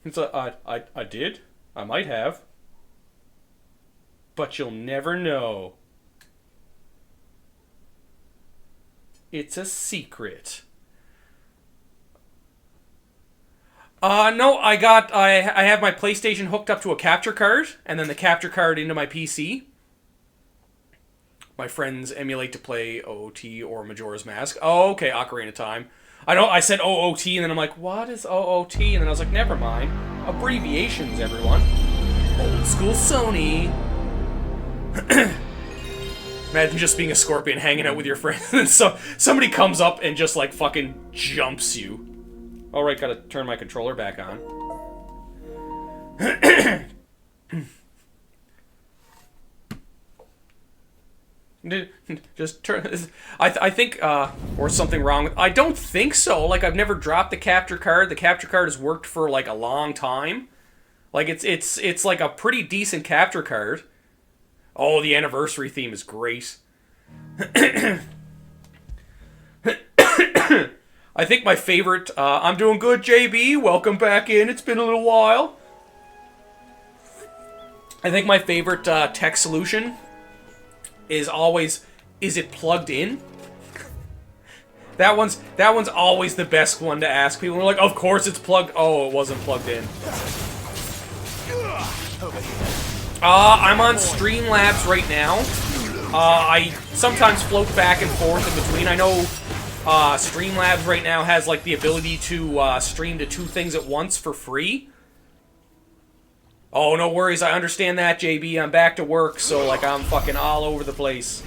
It's I did. I might have. But you'll never know. It's a secret. No, I have my PlayStation hooked up to a capture card, and then the capture card into my PC. My friends emulate to play OOT or Majora's Mask. Oh, okay, Ocarina of Time. I know I said OOT, and then I'm like, what is OOT? And then I was like, never mind. Abbreviations, everyone. Old school Sony. Imagine just being a scorpion hanging out with your friends, and so somebody comes up and just like fucking jumps you. Alright, gotta turn my controller back on. Just turn. I think, or something wrong with. I don't think so. Like, I've never dropped the capture card. The capture card has worked for like a long time. Like, it's like a pretty decent capture card. Oh, the anniversary theme is great. I think my favorite. I'm doing good, JB. Welcome back in. It's been a little while. I think my favorite tech solution is always, is it plugged in? That one's always the best one to ask people. We're like, of course it's plugged. Oh, it wasn't plugged in. I'm on Streamlabs right now. I sometimes float back and forth in between. I know Streamlabs right now has like the ability to stream to 2 things at once for free. Oh, no worries. I understand that, JB. I'm back to work, so like I'm fucking all over the place.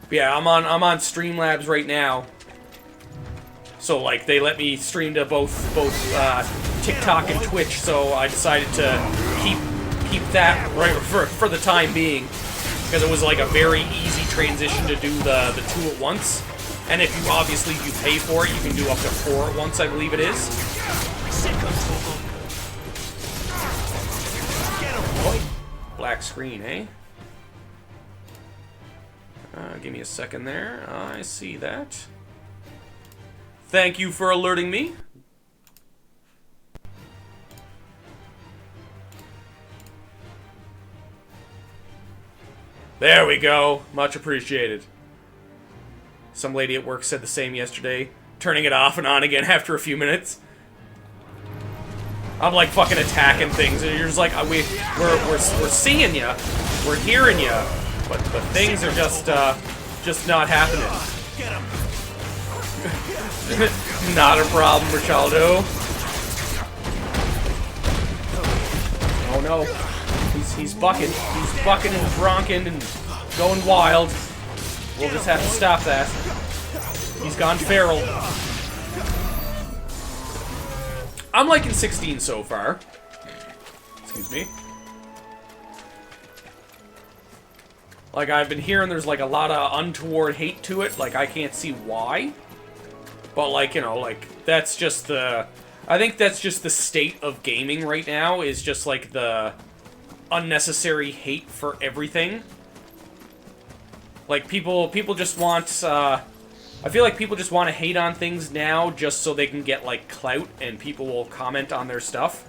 Yeah, I'm on Streamlabs right now. So like they let me stream to both TikTok and Twitch, so I decided to keep that right for the time being, because it was like a very easy transition to do the 2 at once. And if you obviously you pay for it, you can do up to 4 at once, I believe it is. Black screen, eh? Give me a second there. I see that. Thank you for alerting me. There we go. Much appreciated. Some lady at work said the same yesterday, turning it off and on again after a few minutes. I'm like fucking attacking things, and you're just like, we're seeing ya, we're hearing ya, but things are just not happening. Not a problem, Richaldo. Oh no, he's bucking and bronking and going wild. We'll just have to stop that. He's gone feral. I'm liking 16 so far. Excuse me. Like, I've been hearing there's, like, a lot of untoward hate to it. Like, I can't see why. But, like, you know, like, that's just the... I think that's just the state of gaming right now, is just, like, the unnecessary hate for everything. Like, people just want, I feel like people just want to hate on things now just so they can get, like, clout, and people will comment on their stuff.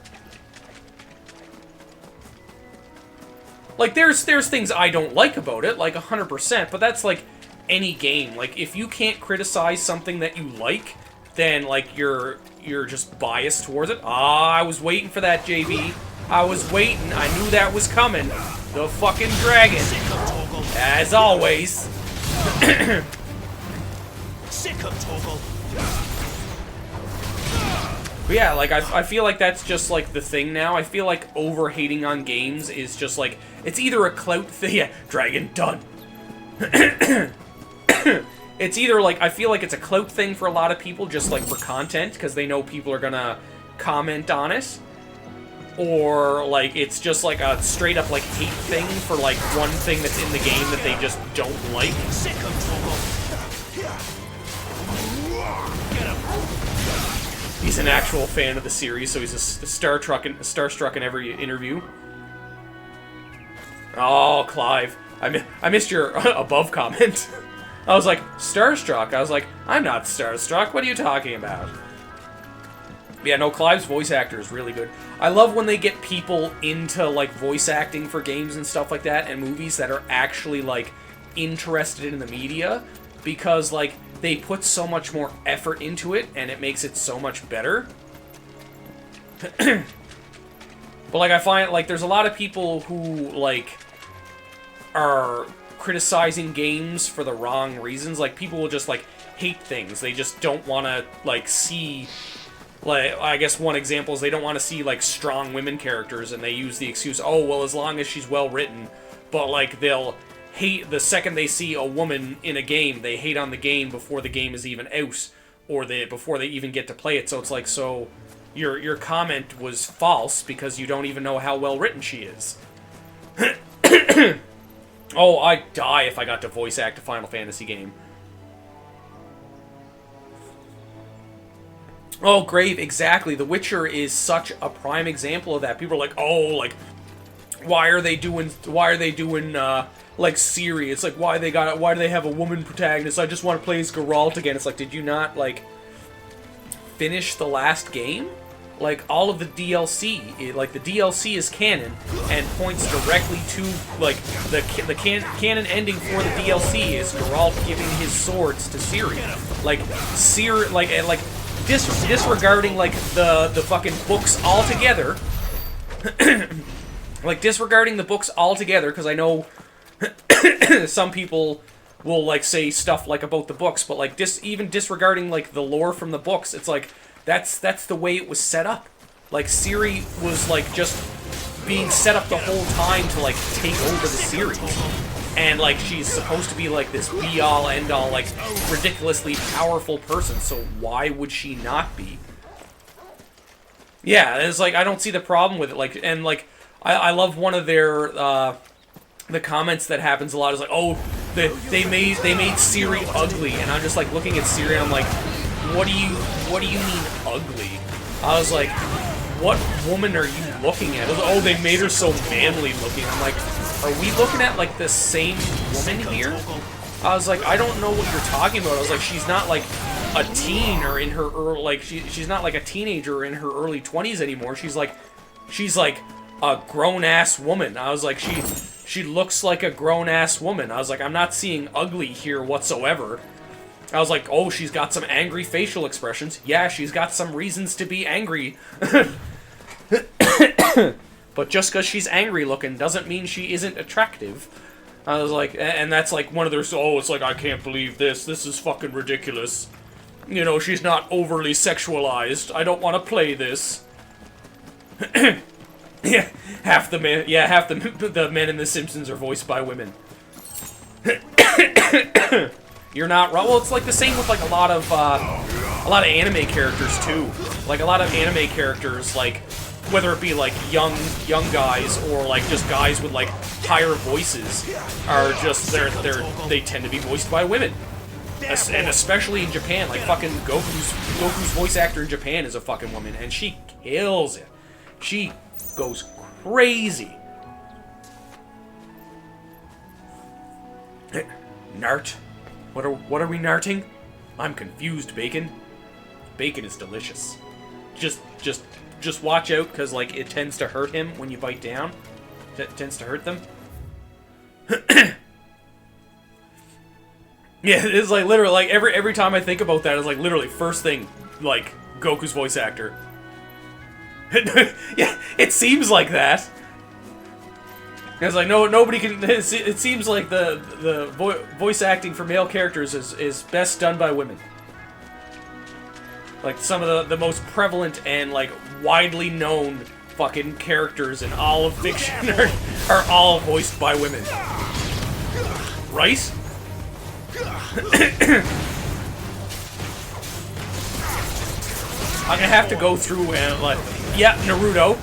Like, there's things I don't like about it, like, 100%, but that's, like, any game. Like, if you can't criticize something that you like, then, like, you're just biased towards it. Ah, I was waiting for that, JB. I was waiting. I knew that was coming. The fucking dragon. As always. But yeah, like, I feel like that's just, like, the thing now. I feel like over-hating on games is just, like, it's either a clout thing... Yeah, dragon, done. It's either, like, I feel like it's a clout thing for a lot of people, just, like, for content, because they know people are gonna comment on it. Or, like, it's just, like, a straight-up, like, hate thing for, like, one thing that's in the game that they just don't like. He's an actual fan of the series, so he's starstruck in every interview. Oh, Clive. I missed your above comment. I was like, starstruck? I was like, I'm not starstruck. What are you talking about? Yeah, no, Clive's voice actor is really good. I love when they get people into, like, voice acting for games and stuff like that, and movies that are actually, like, interested in the media, because, like, they put so much more effort into it, and it makes it so much better. But, like, I find, like, there's a lot of people who, like, are criticizing games for the wrong reasons. Like, people will just, like, hate things. They just don't want to, like, see... Like, I guess one example is they don't want to see, like, strong women characters, and they use the excuse, oh, well, as long as she's well-written. But, like, they'll hate the second they see a woman in a game, they hate on the game before the game is even out, or before they even get to play it. So it's like, so your comment was false because you don't even know how well-written she is. Oh, I'd die if I got to voice act a Final Fantasy game. Oh, Grave, exactly. The Witcher is such a prime example of that. People are like, oh, like, why are they doing, like, Ciri? It's like, why do they have a woman protagonist? I just want to play as Geralt again. It's like, did you not, like, finish the last game? Like, all of the DLC, like, the DLC is canon, and points directly to, like, the canon ending for the DLC is Geralt giving his swords to Ciri. Like, Ciri, like, and, like, disregarding, like, the fucking books altogether. Like, disregarding the books altogether, because I know some people will, like, say stuff, like, about the books, but, like, even disregarding, like, the lore from the books, it's like, that's the way it was set up. Like, Ciri was, like, just being set up the whole time to, like, take over the series. And, like, she's supposed to be, like, this be-all, end-all, like, ridiculously powerful person, so why would she not be? Yeah, it's like, I don't see the problem with it, like, and, like, I love one of their, the comments that happens a lot is like, oh, they made Ciri ugly, and I'm just, like, looking at Ciri, and I'm like, what do you mean ugly? I was like, what woman are you looking at? Oh, they made her so manly looking. I'm like, are we looking at, like, the same woman here? I was like, I don't know what you're talking about. I was like, she's not, like, a teen or in her early, like, she's not, like, a teenager in her early 20s anymore. She's like a grown-ass woman. I was like, she looks like a grown-ass woman. I was like, I'm not seeing ugly here whatsoever. I was like, oh, she's got some angry facial expressions. Yeah, she's got some reasons to be angry. But just because she's angry looking doesn't mean she isn't attractive. I was like, and that's like one of their, oh, it's like, I can't believe this. This is fucking ridiculous. You know, she's not overly sexualized. I don't want to play this. Yeah, half the men in The Simpsons are voiced by women. You're not wrong. Well, it's like the same with like a lot of anime characters too. Like a lot of anime characters, like whether it be like young guys or like just guys with like higher voices, are just they tend to be voiced by women. And especially in Japan, like fucking Goku's voice actor in Japan is a fucking woman, and she kills it. She goes crazy. Nart. What are we narting? I'm confused, Bacon. Bacon is delicious. Just watch out, because like it tends to hurt him when you bite down. It tends to hurt them. Yeah, it's like literally like every time I think about that, it's like literally first thing, like Goku's voice actor. Yeah, it seems like that. It's like nobody can. It seems like the voice acting for male characters is best done by women. Like some of the most prevalent and like widely known fucking characters in all of fiction are all voiced by women. Right? I'm gonna have to go through and like, yeah, Naruto.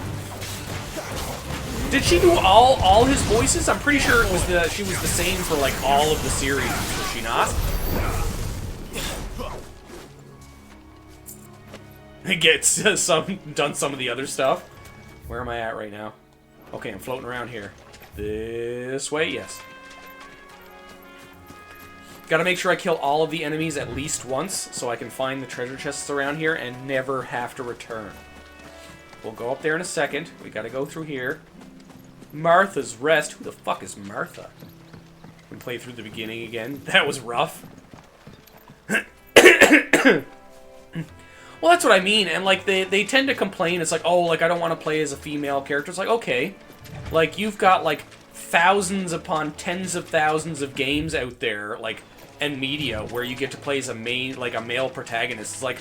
Did she do all his voices? I'm pretty sure she was the same for like all of the series. Was she not? Gets done some of the other stuff. Where am I at right now? Okay, I'm floating around here. This way, yes. Gotta make sure I kill all of the enemies at least once, so I can find the treasure chests around here and never have to return. We'll go up there in a second. We gotta go through here. Martha's Rest. Who the fuck is Martha? We play through the beginning again. That was rough. Well, that's what I mean, and, like, they tend to complain. It's like, oh, like, I don't want to play as a female character. It's like, okay. Like, you've got, like, thousands upon tens of thousands of games out there, like, and media where you get to play as a male protagonist. It's like,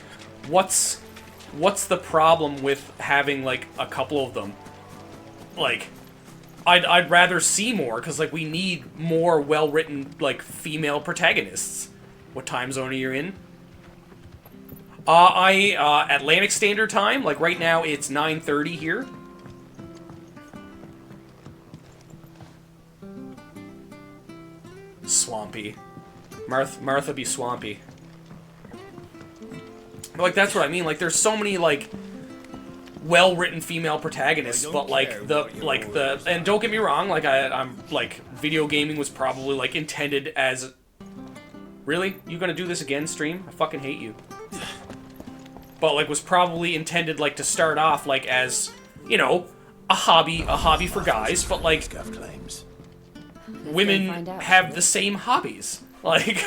what's the problem with having, like, a couple of them? Like, I'd rather see more, because, like, we need more well-written, like, female protagonists. What time zone are you in? Atlantic Standard Time. Like, right now, it's 9:30 here. Swampy. Martha be swampy. But, like, that's what I mean. Like, there's so many, like, well-written female protagonists, but, like, and don't get me wrong, like, I'm, like, video gaming was probably, like, intended as... Really? You gonna do this again, stream? I fucking hate you. But, like, was probably intended, like, to start off, like, as, you know, a hobby for guys, but, like, women have the same hobbies. Like,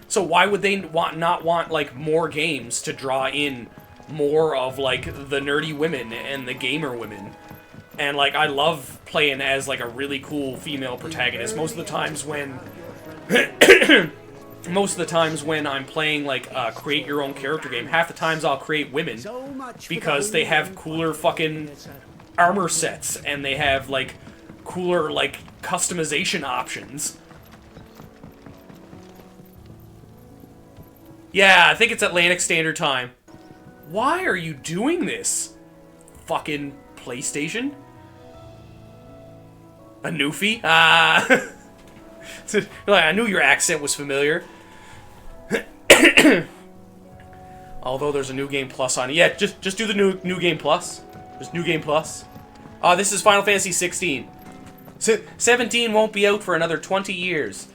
so why would they not want, like, more games to draw in more of, like, the nerdy women and the gamer women? And, like, I love playing as, like, a really cool female protagonist. Most of the times when... Most of the times when I'm playing, like, create your own character game, half the times I'll create women because they have cooler fucking armor sets and they have, like, cooler, like, customization options. Yeah, I think it's Atlantic Standard Time. Why are you doing this? Fucking PlayStation? A Newfie? Like, I knew your accent was familiar. Although there's a New Game Plus on it. Yeah, just do the new Game Plus. Just New Game Plus. This is Final Fantasy 16. 17 won't be out for another 20 years.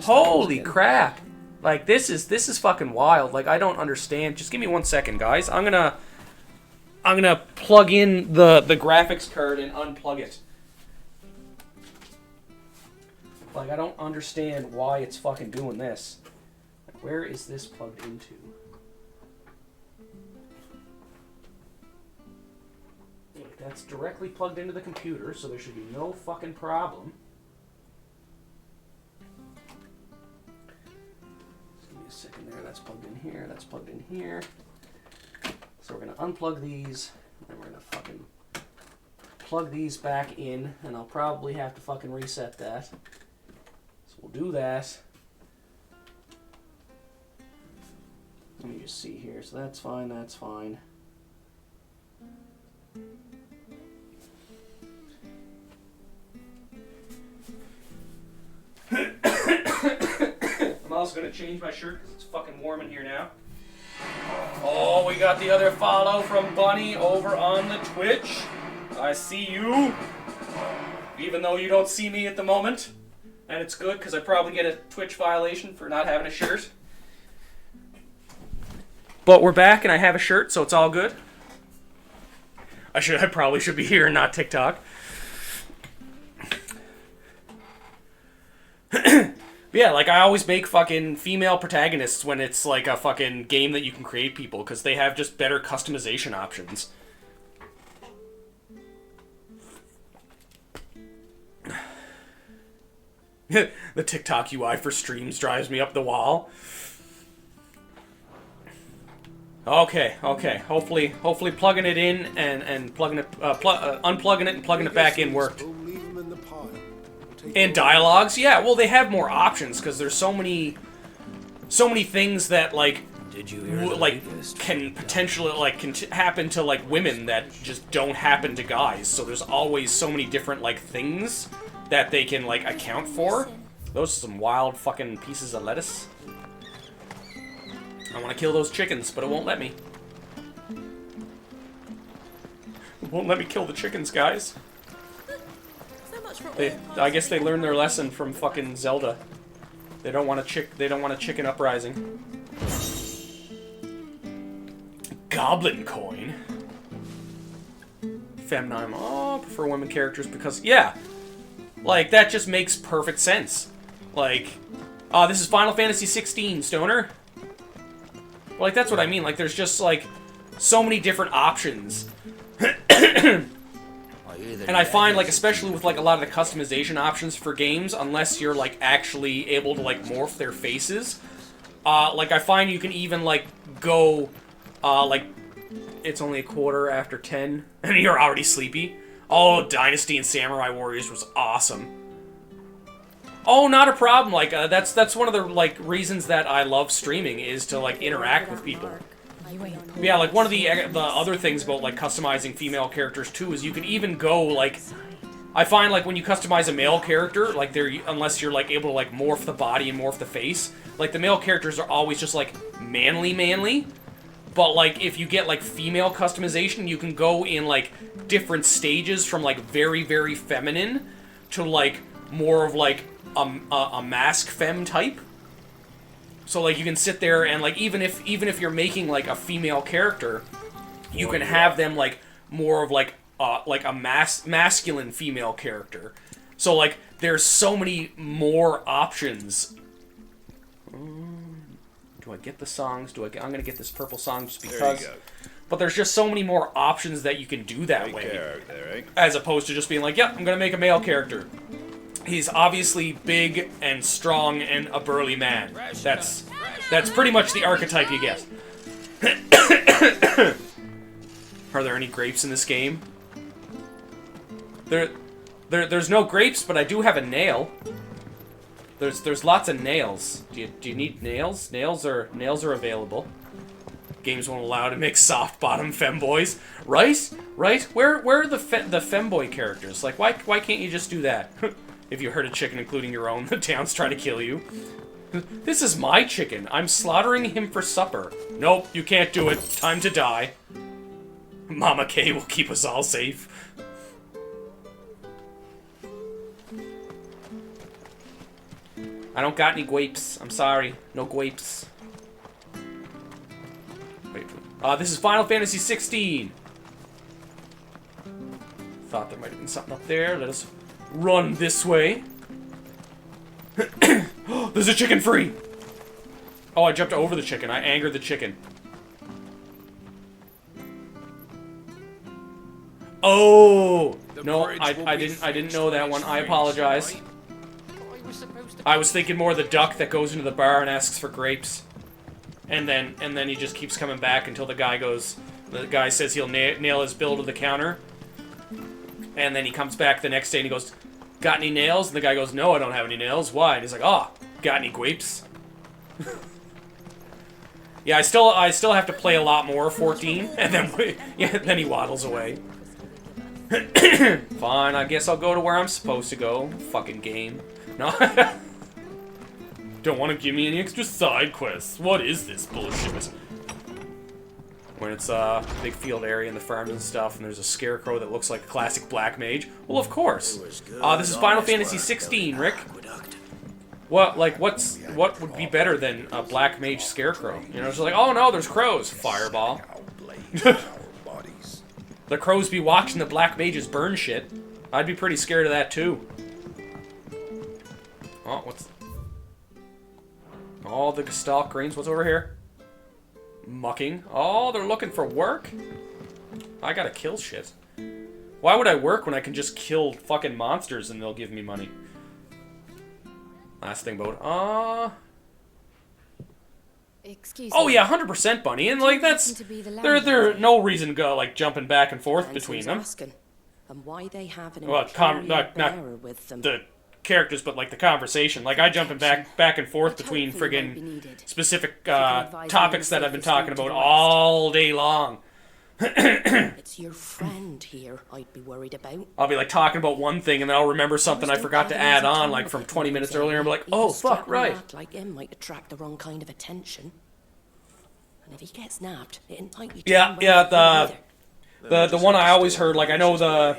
Holy crap. Like, this is fucking wild. Like, I don't understand. Just give me 1 second, guys. I'm gonna plug in the graphics card and unplug it. Like, I don't understand why it's fucking doing this. Like, where is this plugged into? Like, that's directly plugged into the computer, so there should be no fucking problem. Just give me a second there. That's plugged in here. That's plugged in here. So we're gonna unplug these, and we're gonna fucking plug these back in, and I'll probably have to fucking reset that. We'll do that. Let me just see here. So that's fine, that's fine. I'm also going to change my shirt because it's fucking warm in here now. Oh, we got the other follow from Bunny over on the Twitch. I see you. Even though you don't see me at the moment. And it's good, because I probably get a Twitch violation for not having a shirt. But we're back, and I have a shirt, so it's all good. I probably should be here and not TikTok. Yeah, like, I always make fucking female protagonists when it's, like, a fucking game that you can create people, because they have just better customization options. The TikTok UI for streams drives me up the wall. Okay. Hopefully plugging it in and plugging it, unplugging it and plugging it back in worked. And dialogues, yeah. Well, they have more options because there's so many things that like can potentially happen to like women that just don't happen to guys. So there's always so many different like things that they can, like, account for. Those are some wild fucking pieces of lettuce. I want to kill those chickens, but it won't let me. It won't let me kill the chickens, guys. I guess they learned their lesson from fucking Zelda. They don't want a chicken uprising. Goblin coin. Femnime. Oh, I prefer women characters because yeah, like that just makes perfect sense. Like, this is Final Fantasy 16, Stoner. Like that's what I mean. Like there's just like so many different options. And I find, like, especially with, like, a lot of the customization options for games, unless you're, like, actually able to, like, morph their faces, like, I find you can even, like, go, like, it's only 10:15, and you're already sleepy. Oh, Dynasty and Samurai Warriors was awesome. Oh, not a problem. Like, that's one of the, like, reasons that I love streaming, is to, like, interact with people. Yeah, like, one of the other things about, like, customizing female characters, too, is you can even go, like... I find, like, when you customize a male character, like, unless you're, like, able to, like, morph the body and morph the face, like, the male characters are always just, like, manly. But, like, if you get, like, female customization, you can go in, like, different stages from, like, very, very feminine to, like, more of, like, a mask femme type. So, like, you can sit there and, like, even if you're making, like, a female character, you can have them, like, more of, like a masculine female character. So, like, there's so many more options. Do I get the songs? I'm gonna get this purple song just because. There you go. But there's just so many more options that you can do that way. As opposed to just being like, yep, I'm gonna make a male character. He's obviously big and strong and a burly man. That's pretty much the archetype you get. Are there any grapes in this game? There's no grapes, but I do have a nail. There's lots of nails. Do you need nails? Nails are available. Games won't allow to make soft bottom femboys, right? Where are the femboy characters? Like why can't you just do that? If you hurt a chicken, including your own, the town's trying to kill you. This is my chicken. I'm slaughtering him for supper. Nope, you can't do it. Time to die. Mama K will keep us all safe. I don't got any guapes. I'm sorry. No guapes. Wait. This is Final Fantasy 16. Thought there might have been something up there. Let us run this way. There's a chicken free! Oh, I jumped over the chicken. I angered the chicken. Oh! No, I didn't know that one. I apologize. I was thinking more of the duck that goes into the bar and asks for grapes. And then he just keeps coming back until the guy says he'll nail his bill to the counter. And then he comes back the next day and he goes, got any nails? And the guy goes, no, I don't have any nails. Why? And he's like, oh, got any grapes? Yeah, I still have to play a lot more 14, and then he waddles away. Fine, I guess I'll go to where I'm supposed to go. Fucking game. No. Don't want to give me any extra side quests. What is this bullshit? When it's a big field area in the farms and stuff, and there's a scarecrow that looks like a classic black mage. Well, of course. This is Final Fantasy 16, Rick. What would be better than a black mage scarecrow? You know, it's like, oh no, there's crows. Fireball. The crows be watching the black mages burn shit. I'd be pretty scared of that too. Oh, what's... Oh, the Gestalt Greens. What's over here? Mucking. Oh, they're looking for work? I gotta kill shit. Why would I work when I can just kill fucking monsters and they'll give me money? Last thing about Excuse oh me. yeah, 100% Bunny, and like that's there no reason to go like jumping back and forth between them. And why they have an Well, not with them. the characters, but like the conversation. Like I jumping back and forth between friggin' specific topics that I've been talking about all day long. It's your friend here I'd be worried about. I'll be like talking about one thing and then I'll remember something I forgot to add on like from 20 minutes earlier and be like, oh fuck, right. Like him might attract the wrong kind of attention. And if he gets nabbed, it ain't like you the one I always heard, like I know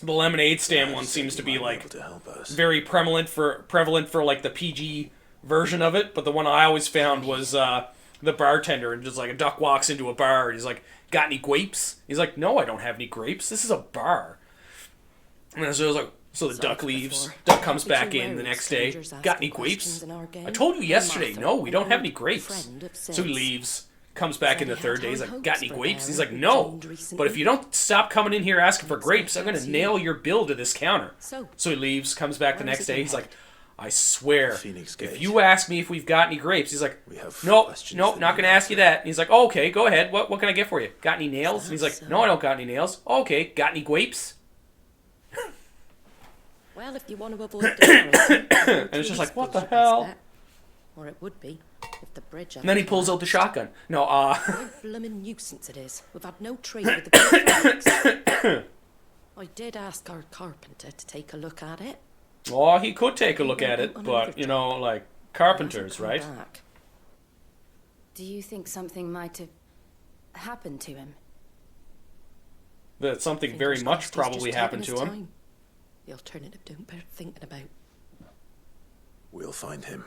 The lemonade stand one seems to be like very prevalent for like the PG version of it, but the one I always found was the bartender, and just like a duck walks into a bar and he's like, "Got any grapes?" He's like, "No, I don't have any grapes. This is a bar." And so I was like, so the duck leaves. Duck comes back in the next day. "Got any grapes?" "I told you yesterday. No, we don't have any grapes." So he leaves. Comes back in the third day. He's like, "Got any grapes?" He's like, "No. But if you don't stop coming in here asking for grapes, I'm gonna nail your bill to this counter." So he leaves. Comes back the next day. He's like, "I swear, if you ask me if we've got any grapes," he's like, "Nope, not gonna ask you that." And he's like, "Oh, okay, go ahead. What can I get for you? Got any nails?" And he's like, "No, I don't got any nails." "Oh, okay, got any grapes?" Well, if you want to avoid the And it's just like, what the hell? Or it would be if the bridge. And then he pulls out the shotgun. No, what a blooming nuisance it is. We've had no trade with the bridge. I did ask our carpenter to take a look at it. Oh, he could take a look at it, but, you know, like, carpenters, right? Back. Do you think something might have happened to him? That something very much probably happened to him. The alternative don't bear thinking about. We'll find him.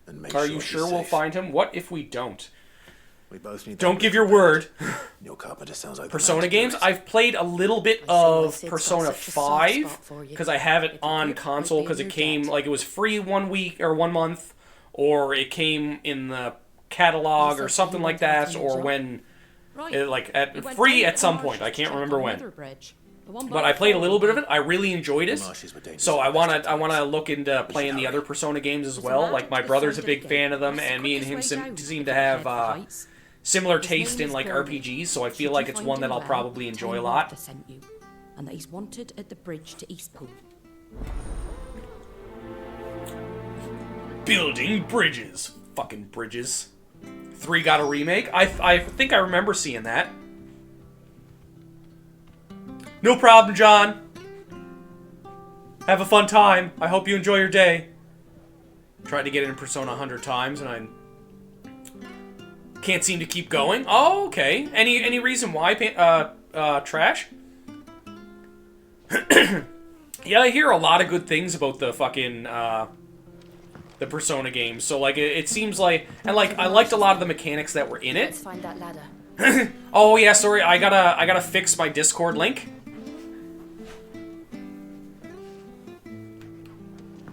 And make Are sure you he's sure we'll safe. find him? What if we don't? We both need. Don't give your word. Your carpenter sounds like Persona games. I've played a little bit of Persona 5 because I have it on console because it came like it was free 1 week or 1 month, or it came in the catalog or something like that, or when it, like free at some point. I can't remember when. But I played a little bit of it. I really enjoyed it. So I wanna look into playing the other Persona games as well. Like my brother's a big fan of them, and me and him seem to have similar taste in like RPGs. So I feel like it's one that I'll probably enjoy a lot. And that he's wanted at the bridge to Eastpool. Building bridges. Fucking bridges. 3 got a remake. I think I remember seeing that. No problem, John. Have a fun time. I hope you enjoy your day. Tried to get it in Persona 100 times, and I can't seem to keep going. Oh, okay. Any reason why, Trash? Yeah, I hear a lot of good things about the fucking, the Persona games. So, like, it seems like... And, like, I liked a lot of the mechanics that were in it. Let's find that ladder. Oh, yeah, sorry. I gotta fix my Discord link.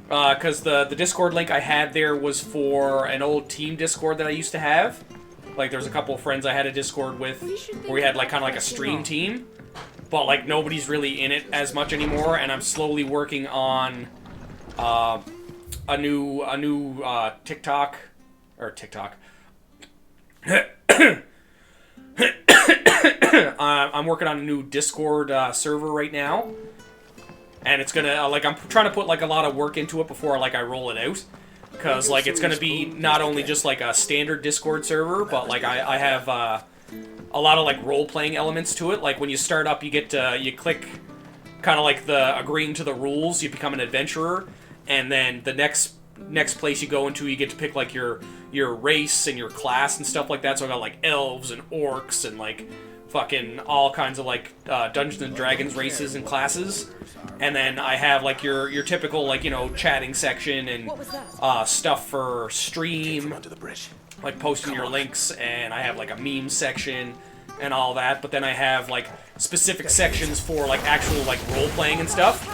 Because the Discord link I had there was for an old team Discord that I used to have. Like, there's a couple of friends I had a Discord with where we had, like, kind of like a stream team. But, like, nobody's really in it as much anymore, and I'm slowly working on a new TikTok. Or TikTok. I'm working on a new Discord server right now. And it's gonna, like, I'm trying to put, like, a lot of work into it before, like, I roll it out. Because, like, it's gonna be not only just, like, a standard Discord server, but, like, I have a lot of, like, role-playing elements to it. Like, when you start up, you get to, you click kind of like the agreeing to the rules, you become an adventurer. And then the next place you go into, you get to pick, like, your race and your class and stuff like that. So I got, like, elves and orcs and, like, fucking all kinds of, like, Dungeons and Dragons races and classes. And then I have, like, your typical, like, you know, chatting section and stuff for stream, like posting your links, and I have, like, a meme section and all that. But then I have, like, specific sections for, like, actual, like, role-playing and stuff.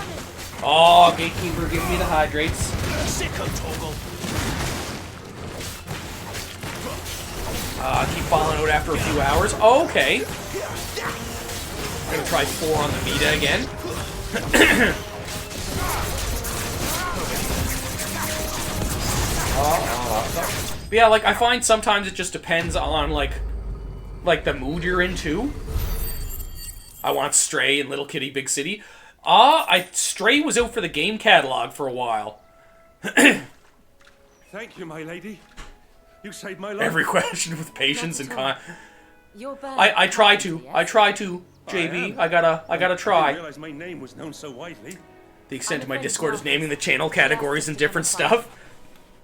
Oh, Gatekeeper, give me the hydrates. Keep falling out after a few hours. Oh, okay. I'm gonna try 4 on the Vita again. But yeah, like, I find sometimes it just depends on, like the mood you're in, too. I want Stray and Little Kitty Big City. Stray was out for the game catalog for a while. Thank you, my lady. You saved my life. Every question with patience and You're bad. I try to, JB. I gotta try. I didn't realize my name was known so widely. The extent of my Discord is naming the channel categories and different stuff.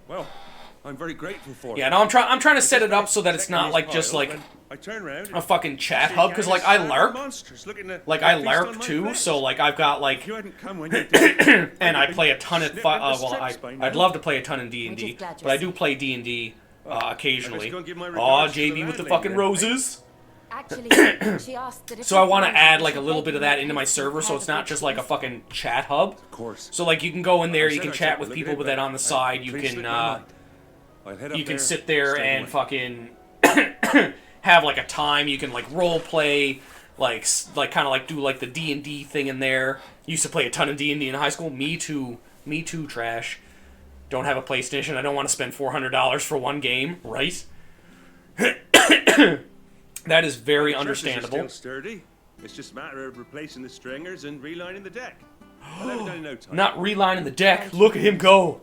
Well, I'm very grateful for Yeah, it. no, I'm trying to set it up so that it's not like just like I turn around a fucking chat hub, because like I LARP. Monsters looking to Like, I feast on LARP my too, flesh. so, like, I've got, If like, you hadn't come when you did, and I play a ton of, Snipping the well, strips by I'd now. love to play a ton in D&D, We're just glad but I you're do play D&D occasionally. go and give my Aw, regards to the JB with the landlady fucking then. roses. Actually, she asked that if So I you want to wanted, add, we like, a should little bake bit of you that a into my piece server, of so it's not herbal just, like, a cheese. fucking chat hub. Of course. So, like, you can go in there, you I can said chat I'd with take a people, look but at then it, on the side, you please can, slip my mind. I'll head up you can there sit there straight and away. fucking have, like, a time, you can, like, role play, like kind of, like, do, like, the D&D thing in there. Used to play a ton of D&D in high school. Me too, trash. Don't have a PlayStation. I don't want to spend $400 for one game, right? That is very The churches are understandable. Still sturdy. It's just a matter of replacing the stringers and relining the deck. I'll have it done in no time. Not relining the deck. Look at him go.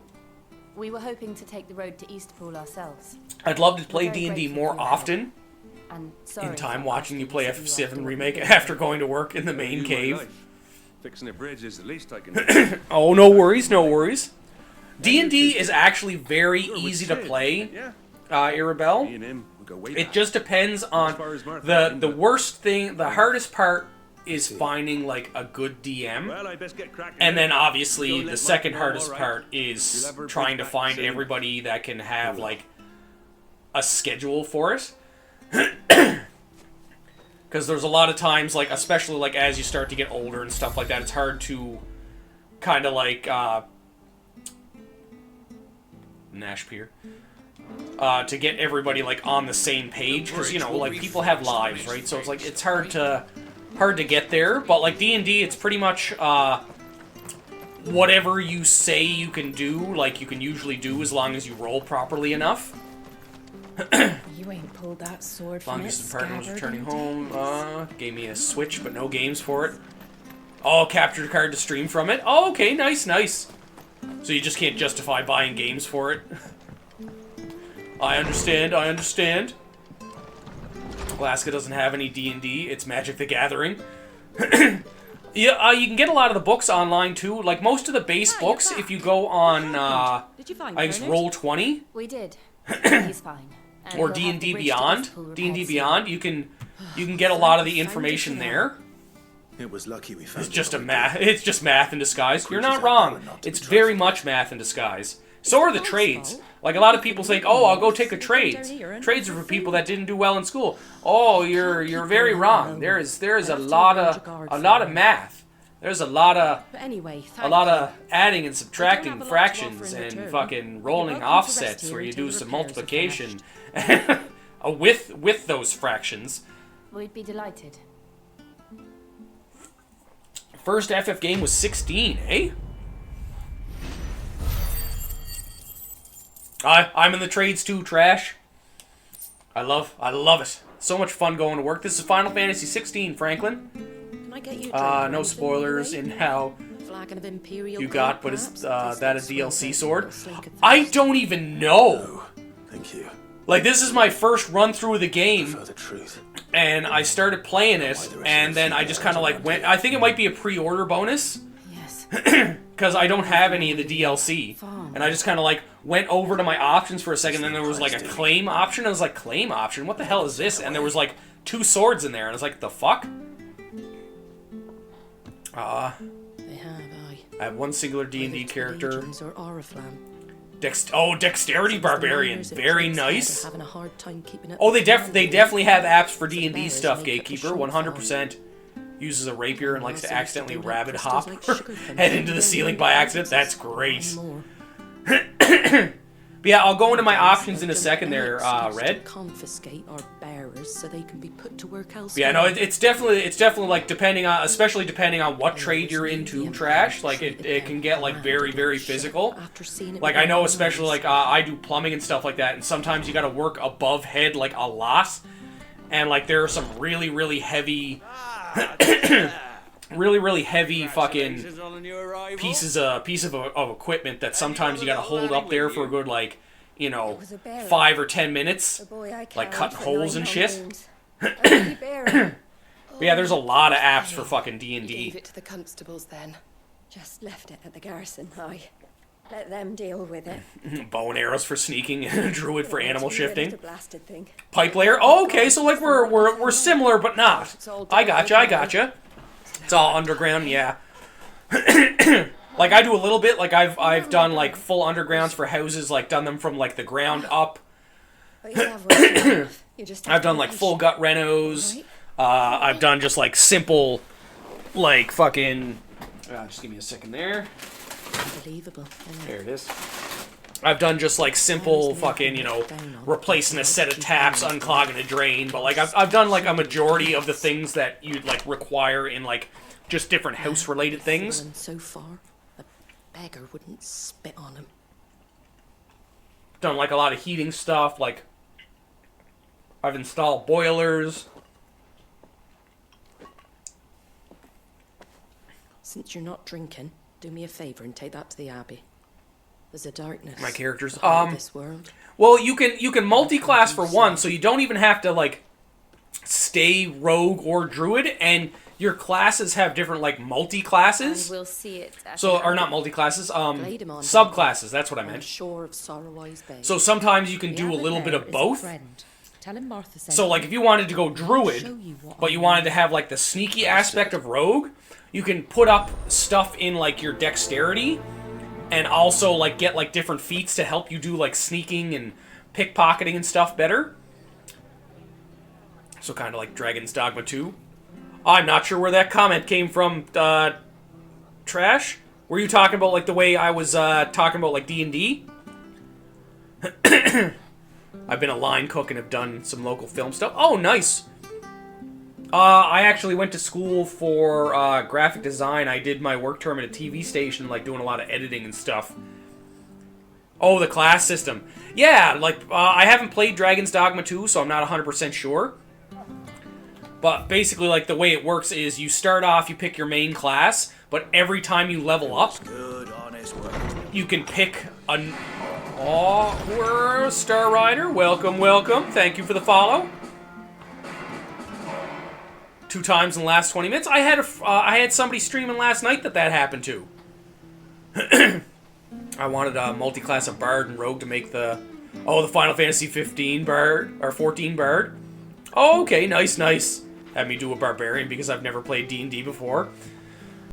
We were hoping to take the road to Eastpool ourselves. I'd love to play We're very D&D grateful more for your help. often. And sorry In time for watching you play asking to see F7 after what Remake you did. after going to work in the main You, my cave. life. Fixing a bridge is the least I can do. Oh, no worries, no worries. D&D is actually very easy to play, Yeah. Me Arabelle. and him we go way It back. just depends on far as Martha the went. worst thing, the hardest part is finding like a good DM. Well, I best get cracking. And then Don't obviously let the Martha second know, hardest all right? part You'll is have her trying to back find soon. everybody that can have like a schedule for it. Because there's a lot of times, like, especially like as you start to get older and stuff like that, it's hard to kind of like Nash Pier. To get everybody like on the same page, because you know, like people have lives, right? So it's like it's hard to get there. But like D&D, it's pretty much whatever you say you can do, like you can usually do as long as you roll properly enough. You ain't pulled that sword As long from as its the partner was scabbard returning in home. Gave me a Switch, but no games for it. Oh, captured a card to stream from it. Oh, okay, nice, nice. So you just can't justify buying games for it. I understand, I understand. Alaska doesn't have any D&D. It's Magic the Gathering. Yeah, you can get a lot of the books online too. Like most of the base books, if you go on, Did you find I guess Bernard? Roll20 We did. He's fine. And or he'll have the D&D bridge to Beyond. Eastpool D&D repaired Beyond, you can get a lot of the information there. It was lucky we found It's it just a when we math. did. It's just math in disguise. You're not Creatures out there wrong. are not to be It's very trusted. much math in disguise. So are the trades. Like a lot of people think, "Oh, I'll go take a trades." Trades are for people that didn't do well in school. Oh, you're very wrong. There is a lot of math. There's a lot of But anyway, adding and subtracting have a lot to fractions offer in and return. fucking rolling welcome to rest offsets here where you until do the some repairs are multiplication with those fractions. We'd be delighted. First FF game was 16, eh? I'm in the trades too, trash. I love it. So much fun going to work. This is Final Fantasy 16, Franklin. Can I get you a drink or No anything, spoilers anyway? in how Flagon of Imperial you Gold, got, but is perhaps? that a Tastes like DLC sword, sword? but a slake of I thirst. don't even know. Oh, thank you. Like, this is my first run through of the game, For the truth. and I started playing it, and then I just kind of like went. I think it might be a pre-order bonus. Yes. Because I don't have any of the DLC. And I just kind of like went over to my options for a second, and then there was like a claim option. I was like, claim option? What the hell is this? And there was like 2 swords in there, and I was like, the fuck? They have, aye. I have one singular D&D character. Legions or Oriflamme. Dexterity Barbarian. Miners at Very King's Head are nice. having a hard time keeping up Oh, with they the definitely have apps for So the D&D bearers stuff, make up the Gatekeeper. short 100%. Uses a rapier and likes to Also used to accidentally build up rabbit crystals hop like or sugar from head into the them. ceiling by accident. That's great. More. But yeah, I'll go into my options in a Give them second any there, excuse to Red. confiscate our bearers so they can be put to work elsewhere. Yeah, no, it's definitely like depending on, especially depending on what trade you're into, trash. Like it can get like very, very physical. Like I know, especially like I do plumbing and stuff like that, and sometimes you got to work above head like a lot, and like there are some really, really heavy, really heavy fucking pieces of equipment that sometimes you got to hold up there for a good like, you know, 5 or 10 minutes, like cutting holes and shit. But yeah, there's a lot of apps for fucking Gave D&D. it to the constables then. Just left it at the garrison, aye. Let them deal with it. Bow and arrows for sneaking, druid for animal It's me, the shifting. little blasted thing. Pipe layer. Oh, okay, so like we're similar but not. I gotcha. It's all underground, yeah. Like I do a little bit. Like I've done like full undergrounds for houses. Like done them from like the ground up. But you have what you have. You just have I've to done be like patient, full gut renos. right? I've done just like simple, like fucking. Just give me a second there. Unbelievable. isn't it? There it is. I've done just like simple fucking, replacing a set of taps, unclogging a drain, but like I've done like a majority of the things that you'd like require in like just different house related things. Fallen so far, a beggar wouldn't spit on him. Done like a lot of heating stuff, like I've installed boilers. Since you're not drinking, do me a favour and take that to the Abbey. There's a darkness. My characters. behind this world. Well, you can multi-class for one, so you don't even have to like stay rogue or druid, and your classes have different like And multi-classes. we'll see it. At So, the or not Abbey. multi-classes, Laid 'em on subclasses, that's what I On the meant. shore of Sorrowwise Bay. So sometimes you can The do a abbot little bit there of is a both. friend. Tell him Martha sent So you. like if you wanted to go Show druid, you what but I you mean. wanted to have like the sneaky aspect of rogue, you can put up stuff in like your dexterity and also like get like different feats to help you do like sneaking and pickpocketing and stuff better. So kind of like Dragon's Dogma 2. I'm not sure where that comment came from, Trash. Were you talking about like the way I was talking about like D&D? I've been a line cook and have done some local film stuff. Oh, nice. I actually went to school for graphic design. I did my work term at a TV station, like doing a lot of editing and stuff. Oh, the class system. Yeah, like I haven't played Dragon's Dogma 2, so I'm not 100% sure. But basically, like the way it works is you start off, you pick your main class, but every time you level up, Good, honest work. you can pick a... Oh, we're Star Rider. Welcome, welcome. Thank you for the follow. 2 times in the last 20 minutes. I had somebody streaming last night that happened to. I wanted a multi-class of Bard and Rogue to make the Final Fantasy 15 Bard, or 14 Bard. Oh, okay, nice. Had me do a Barbarian because I've never played D&D before.